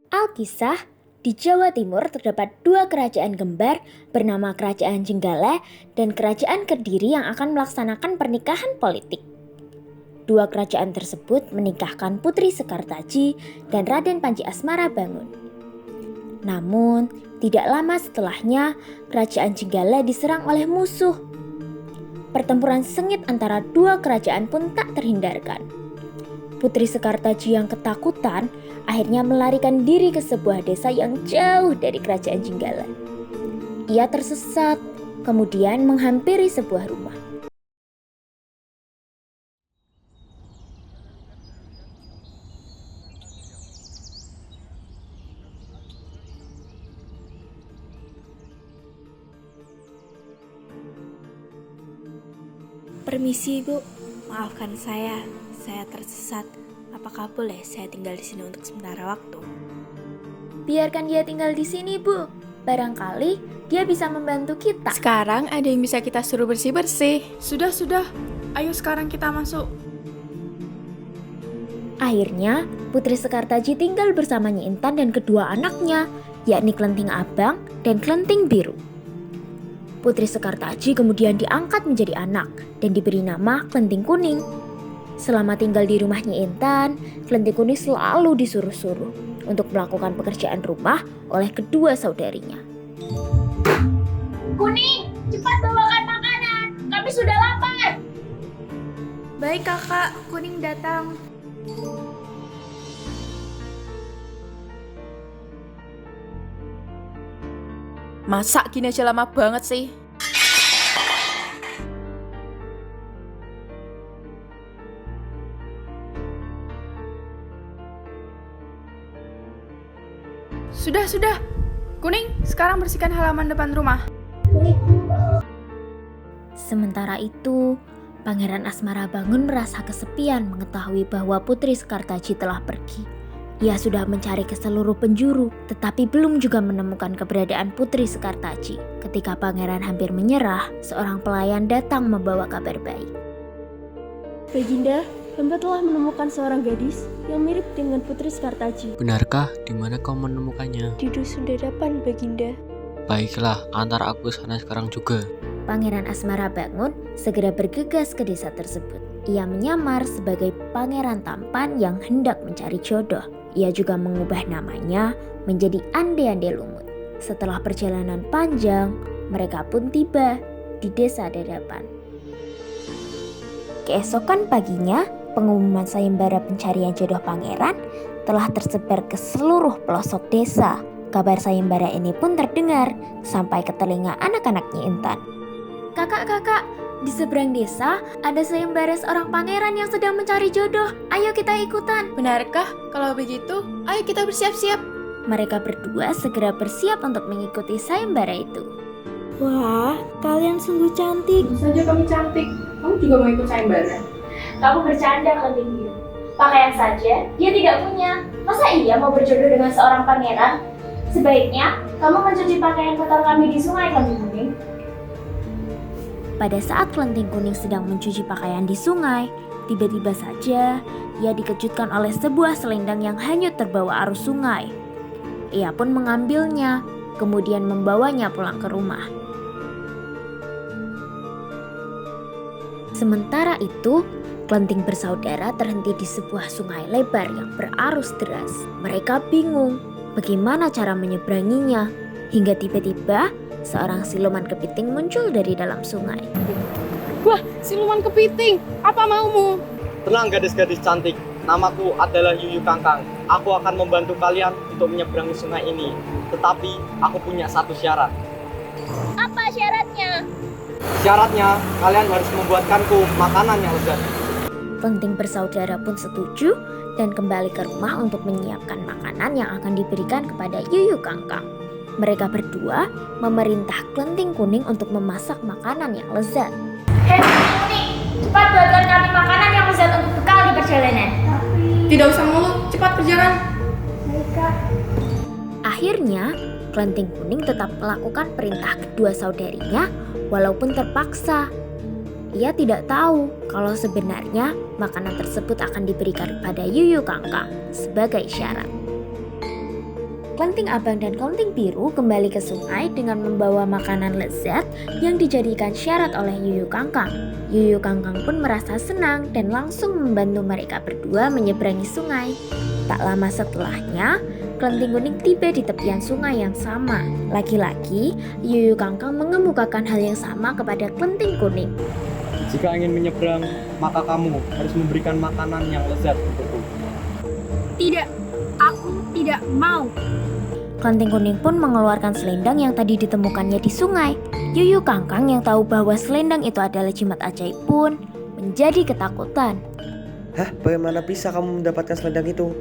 Alkisah, di Jawa Timur terdapat dua kerajaan kembar bernama Kerajaan Jenggala dan Kerajaan Kediri yang akan melaksanakan pernikahan politik. Dua kerajaan tersebut menikahkan Putri Sekartaji dan Raden Panji Asmarabangun. Namun, tidak lama setelahnya, Kerajaan Jenggala diserang oleh musuh. Pertempuran sengit antara dua kerajaan pun tak terhindarkan. Putri Sekartaji yang ketakutan akhirnya melarikan diri ke sebuah desa yang jauh dari Kerajaan Jenggala. Ia tersesat, kemudian menghampiri sebuah rumah. Permisi Ibu, maafkan saya tersesat. Apakah boleh saya tinggal di sini untuk sementara waktu? Biarkan dia tinggal di sini, Bu. Barangkali dia bisa membantu kita. Sekarang ada yang bisa kita suruh bersih-bersih. Sudah, ayo sekarang kita masuk. Akhirnya, Putri Sekartaji tinggal bersama Nyi Intan dan kedua anaknya, yakni Klenting Abang dan Klenting Biru. Putri Sekartaji kemudian diangkat menjadi anak dan diberi nama Klenting Kuning. Selama tinggal di rumah Nyi Intan, Klenting Kuning selalu disuruh-suruh untuk melakukan pekerjaan rumah oleh kedua saudarinya. Kuning, cepat bawakan makanan. Kami sudah lapar. Baik kakak, Kuning datang. Masak gini aja lama banget sih. Sudah. Kuning, sekarang bersihkan halaman depan rumah. Sementara itu, Pangeran Asmarabangun merasa kesepian mengetahui bahwa Putri Sekartaji telah pergi. Ia sudah mencari ke seluruh penjuru, tetapi belum juga menemukan keberadaan Putri Sekartaji. Ketika pangeran hampir menyerah, seorang pelayan datang membawa kabar baik. Baginda, hamba telah menemukan seorang gadis yang mirip dengan Putri Sekartaji. Benarkah? Di mana kau menemukannya? Di dusun Dadapan, Baginda. Baiklah, antar aku ke sana sekarang juga. Pangeran Asmarabangun segera bergegas ke desa tersebut. Ia menyamar sebagai pangeran tampan yang hendak mencari jodoh. Ia juga mengubah namanya menjadi Ande-Ande Lumut. Setelah perjalanan panjang, mereka pun tiba di desa Dadapan. Keesokan paginya, pengumuman sayembara pencarian jodoh pangeran telah tersebar ke seluruh pelosok desa. Kabar sayembara ini pun terdengar sampai ke telinga anak-anak Nyi Intan. Kakak, di seberang desa ada sayembara seorang pangeran yang sedang mencari jodoh. Ayo kita ikutan. Benarkah? Kalau begitu, ayo kita bersiap-siap. Mereka berdua segera bersiap untuk mengikuti sayembara itu. Wah, kalian sungguh cantik. Tentu saja kami cantik. Kamu juga mau ikut sayembara? Kamu bercanda, Klenting Biru. Pakaian saja dia tidak punya. Masa iya mau berjodoh dengan seorang pangeran? Sebaiknya kamu mencuci pakaian kotor kami di sungai, Klenting Kuning. Pada saat Klenting Kuning sedang mencuci pakaian di sungai, tiba-tiba saja ia dikejutkan oleh sebuah selendang yang hanyut terbawa arus sungai. Ia pun mengambilnya, kemudian membawanya pulang ke rumah. Sementara itu, Klenting bersaudara terhenti di sebuah sungai lebar yang berarus deras. Mereka bingung bagaimana cara menyeberanginya, hingga tiba-tiba seorang siluman kepiting muncul dari dalam sungai. Wah, siluman kepiting, apa maumu? Tenang gadis-gadis cantik, namaku adalah Yuyu Kangkang. Aku akan membantu kalian untuk menyeberangi sungai ini. Tetapi aku punya satu syarat. Apa syaratnya? Syaratnya, kalian harus membuatkanku makanan yang lezat. Klenting bersaudara pun setuju dan kembali ke rumah untuk menyiapkan makanan yang akan diberikan kepada Yuyu Kangkang. Mereka berdua memerintah Klenting Kuning untuk memasak makanan yang lezat. Hei, Kuning, cepat buatkan kami makanan yang lezat untuk bekal di perjalanan. Tidak usah mulut, cepat berjalan. Akhirnya, Klenting Kuning tetap melakukan perintah kedua saudarinya walaupun terpaksa. Ia tidak tahu kalau sebenarnya makanan tersebut akan diberikan kepada Yuyu Kangkang sebagai syarat. Klenting abang dan klenting biru kembali ke sungai dengan membawa makanan lezat yang dijadikan syarat oleh Yuyu Kangkang. Yuyu Kangkang pun merasa senang dan langsung membantu mereka berdua menyeberangi sungai. Tak lama setelahnya, klenting kuning tiba di tepian sungai yang sama. Lagi-lagi, Yuyu Kangkang mengemukakan hal yang sama kepada klenting kuning. Jika ingin menyeberang, maka kamu harus memberikan makanan yang lezat untukku. Tidak, aku tidak mau. Klenting kuning pun mengeluarkan selendang yang tadi ditemukannya di sungai. Yuyu Kangkang yang tahu bahwa selendang itu adalah jimat ajaib pun menjadi ketakutan. Hah? Bagaimana bisa kamu mendapatkan selendang itu?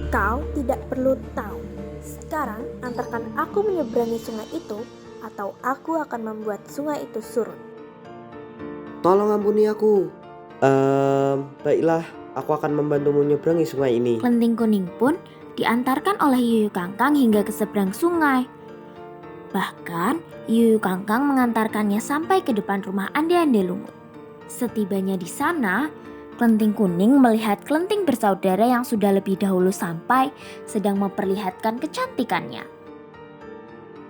Kau tidak perlu tahu. Sekarang antarkan aku menyeberangi sungai itu, atau aku akan membuat sungai itu surut. Tolong ampuni aku. Baiklah, aku akan membantumu menyeberangi sungai ini. Klenting kuning pun diantarkan oleh Yuyu Kangkang hingga ke seberang sungai. Bahkan, Yuyu Kangkang mengantarkannya sampai ke depan rumah Ande-Ande Lumut. Setibanya di sana, klenting kuning melihat klenting bersaudara yang sudah lebih dahulu sampai sedang memperlihatkan kecantikannya.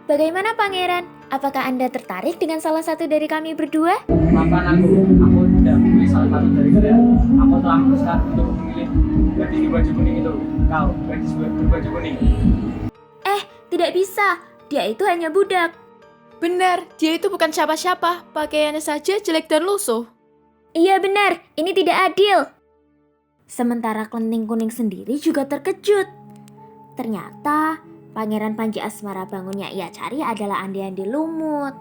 Bagaimana Pangeran? Apakah Anda tertarik dengan salah satu dari kami berdua? Maafkan aku tidak memilih salah satu dari kalian. Aku telah memutuskan untuk memilih gadis berbaju kuning itu. Kau, gadis berbaju kuning. Tidak bisa. Dia itu hanya budak. Benar, dia itu bukan siapa-siapa. Pakaiannya saja jelek dan lusuh. Iya benar, ini tidak adil. Sementara klenting kuning sendiri juga terkejut. Ternyata Pangeran Panji Asmara Bangun yang ia cari adalah Ande-Ande Lumut.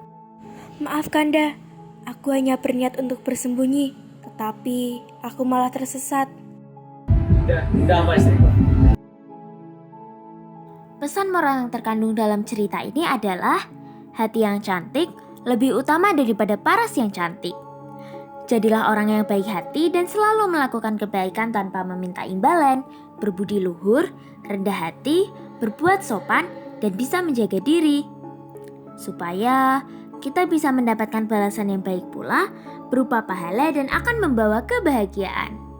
Maaf Kanda, aku hanya berniat untuk bersembunyi, tetapi aku malah tersesat. Tidak apa istriku. Pesan moral yang terkandung dalam cerita ini adalah hati yang cantik lebih utama daripada paras yang cantik. Jadilah orang yang baik hati dan selalu melakukan kebaikan tanpa meminta imbalan, berbudi luhur, rendah hati, berbuat sopan, dan bisa menjaga diri. Supaya kita bisa mendapatkan balasan yang baik pula, berupa pahala dan akan membawa kebahagiaan.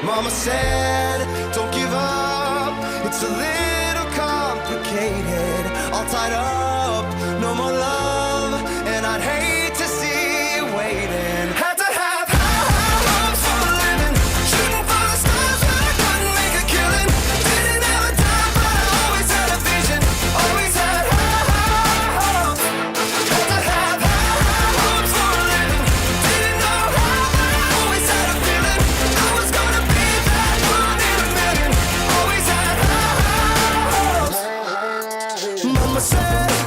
Mama said, don't give up. It's a little complicated. All tied up, no more love, and I'd hate to see you waiting. Had to have high hopes for a living, shooting for the stars, but I couldn't make a killing. Didn't have a time, but I always had a vision. Always had high hopes. Had to have high hopes for a living. Didn't know how, but I always had a feeling I was gonna be that one in a million. Always had high hopes. Mama said